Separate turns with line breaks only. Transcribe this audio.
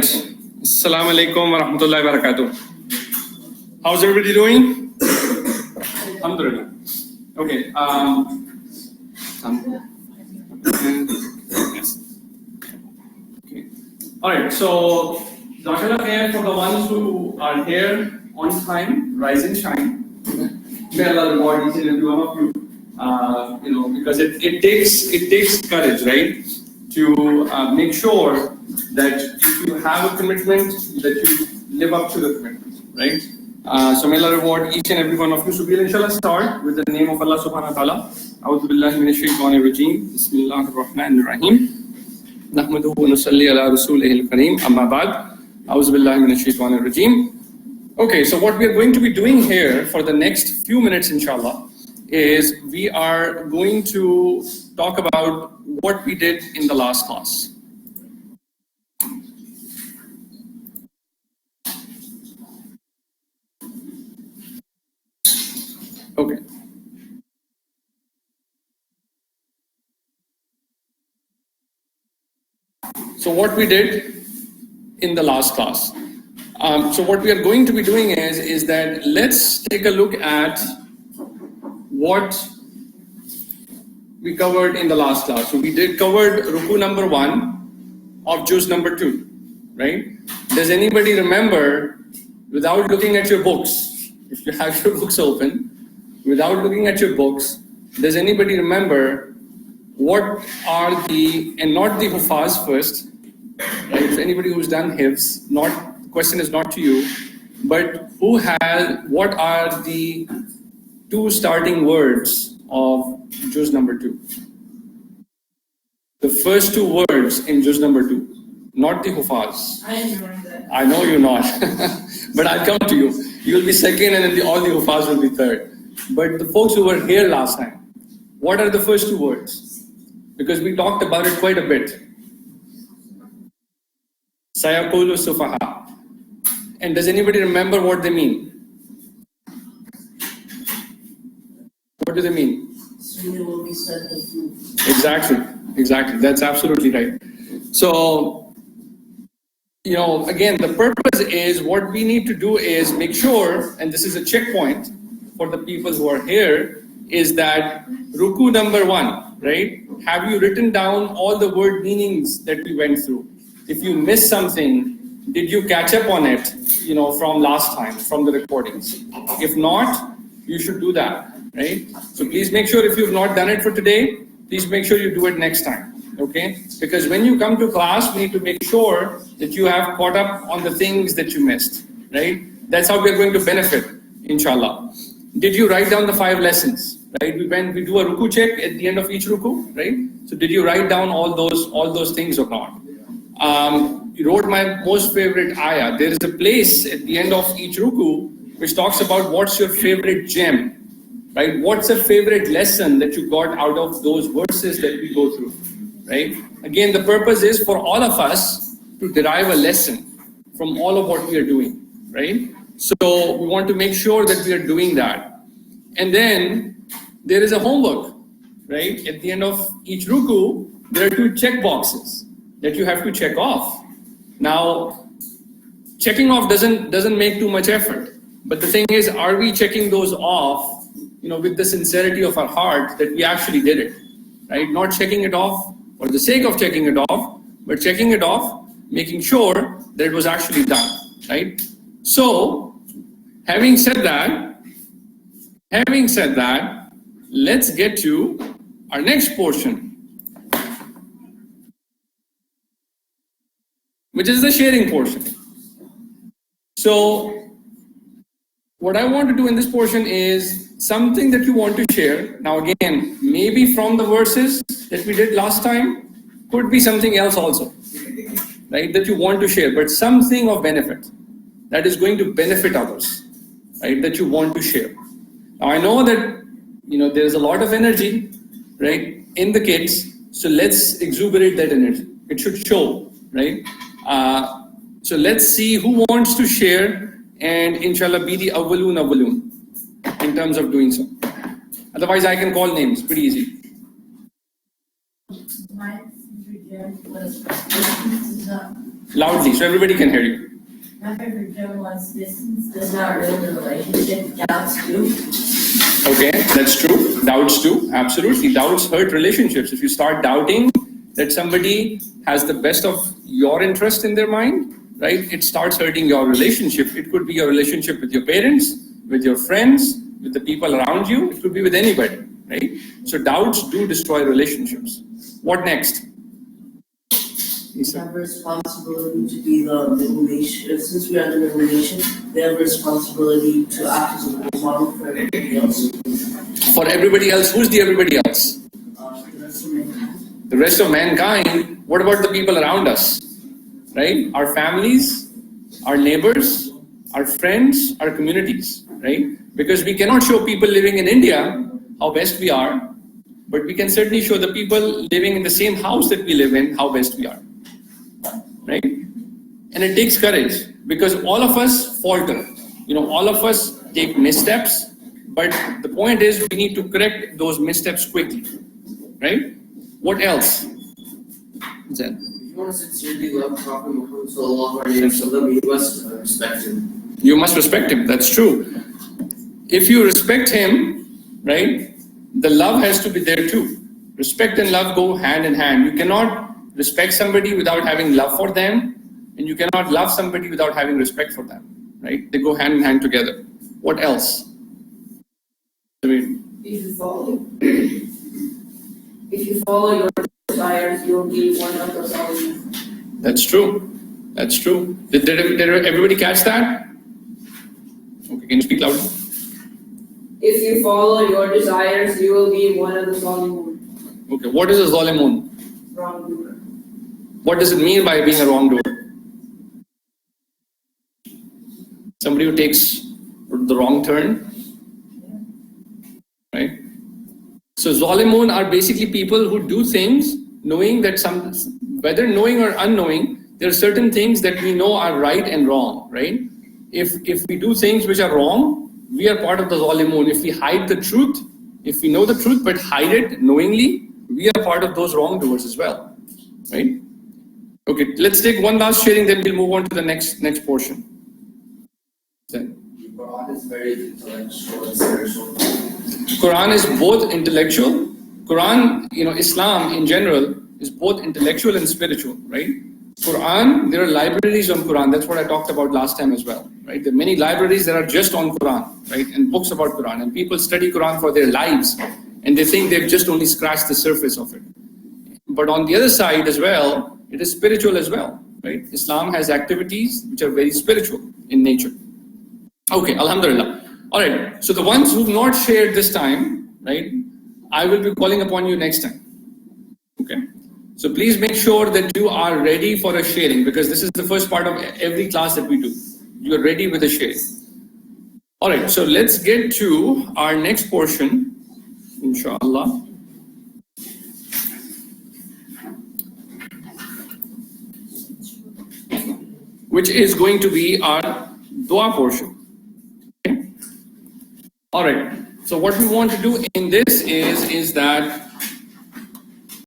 Assalamu alaikum wa rahmatullahi wa barakatuh. How's everybody doing? Alhamdulillah. Okay. Yes. Okay. All right. So, Jazakallah khair for the ones who are here on time, rise and shine. May Allah reward each and every one of you. Because it takes courage, right, to make sure that if you have a commitment, that you live up to the commitment, right? So may Allah reward each and every one of you. So we'll inshallah start with the name of Allah subhanahu wa ta'ala. A'udhu billahi minash shaitanir rajeem. Bismillahir rahmanir rahim. Nahmaduhu wa nusalli ala rasulihil kareem. Amma ba'd. A'udhu billahi minash shaitanir rajeem. Okay, so what we are going to be doing here for the next few minutes, inshallah, is we are going to talk about what we did in the last class. Okay. So what we did in the last class. So what we are going to be doing is that let's take a look at what we covered in the last class. So we covered ruku number 1 of juz number 2, right? Does anybody remember, without looking at your books, if you have your books open, without looking at your books, does anybody remember what are and not the hufaz first, right? If anybody who's done hifz, the question is not to you, but what are the 2 starting words of juz number 2? The first 2 words in juz number 2, not the hufaz.
I remember that.
I know you're not, but I'll come to you. You'll be second and then all the hufaz will be third. But the folks who were here last time, what are the first 2 words? Because we talked about it quite a bit. Sayaqulu sufaha. And does anybody remember what they mean? What do they mean? Exactly. That's absolutely right. So, again, the purpose is what we need to do is make sure, and this is a checkpoint for the people who are here, is that ruku number 1, right? Have you written down all the word meanings that we went through? If you missed something, did you catch up on it, from last time, from the recordings? If not, you should do that. Right? So please make sure, if you've not done it for today, please make sure you do it next time, okay? Because when you come to class, we need to make sure that you have caught up on the things that you missed, right? That's how we're going to benefit, inshallah. Did you write down the 5 lessons, right? We do a ruku check at the end of each ruku, right? So did you write down all those things or not? You wrote my most favorite ayah. There is a place at the end of each ruku which talks about what's your favorite gem. Right? What's a favorite lesson that you got out of those verses that we go through, right? Again, the purpose is for all of us to derive a lesson from all of what we are doing, right? So we want to make sure that we are doing that. And then there is a homework, right? At the end of each ruku, there are 2 check boxes that you have to check off. Now, checking off doesn't make too much effort. But the thing is, are we checking those off with the sincerity of our heart that we actually did it, right? Not checking it off for the sake of checking it off, but checking it off, making sure that it was actually done, right? So, having said that, let's get to our next portion, which is the sharing portion. So, what I want to do in this portion is something that you want to share. Now again, maybe from the verses that we did last time, could be something else also, right, that you want to share, but something of benefit that is going to benefit others, right, that you want to share. Now I know that there is a lot of energy, right, in the kids, so let's exuberate that energy. It should show, right? So let's see who wants to share, and inshallah be the awwaloon in terms of doing so. Otherwise I can call names, pretty easy.
My was
Loudly, so everybody can hear you.
My favorite joke was distance does not ruin the relationship, doubts do.
Okay, that's true. Doubts do. Absolutely. Doubts hurt relationships. If you start doubting that somebody has the best of your interest in their mind, right, it starts hurting your relationship. It could be your relationship with your parents, with your friends, with the people around you. It could be with anybody, right? So doubts do destroy relationships. What next?
They have a responsibility to be the relation. Since we are the relation, they have a responsibility to act as a role model for everybody else.
For everybody else, who's the everybody else?
The rest of mankind.
The rest of mankind. What about the people around us? Right? Our families, our neighbors, our friends, our communities, right? Because we cannot show people living in India how best we are, but we can certainly show the people living in the same house that we live in how best we are, right? And it takes courage because all of us falter, all of us take missteps, but the point is we need to correct those missteps quickly, right? What else? Zen.
If you want to sincerely love Prophet Muhammad sallallahu alaihi wasallam, you must respect him.
You must respect him. That's true. If you respect him, right, the love has to be there too. Respect and love go hand in hand. You cannot respect somebody without having love for them, and you cannot love somebody without having respect for them, right? They go hand in hand together. What else?
If you follow your desires, you'll be one of those always.
That's true. That's true. Did everybody catch that? Okay, can you speak louder?
If you follow your desires, you will be one of the Zalimun.
Okay, what is a Zalimun?
Wrongdoer.
What does it mean by being a wrongdoer? Somebody who takes the wrong turn, right? So Zalimun are basically people who do things knowing that whether knowing or unknowing, there are certain things that we know are right and wrong, right? If we do things which are wrong, we are part of the Zalimun. If we hide the truth, if we know the truth but hide it knowingly, we are part of those wrongdoers as well, right? Okay, let's take one last sharing, then we'll move on to the next portion. Then.
The Quran is very intellectual and spiritual.
Quran is both intellectual. Quran, Islam in general is both intellectual and spiritual, right? Quran, there are libraries on Quran. That's what I talked about last time as well, right? There are many libraries that are just on Quran, right? And books about Quran. And people study Quran for their lives, and they think they've just only scratched the surface of it. But on the other side as well, it is spiritual as well, right? Islam has activities which are very spiritual in nature. Okay, Alhamdulillah. All right, so the ones who've not shared this time, right, I will be calling upon you next time, okay? So please make sure that you are ready for a sharing because this is the first part of every class that we do. You're ready with a sharing. All right, so let's get to our next portion, inshallah. Which is going to be our dua portion. Okay? All right, so what we want to do in this is that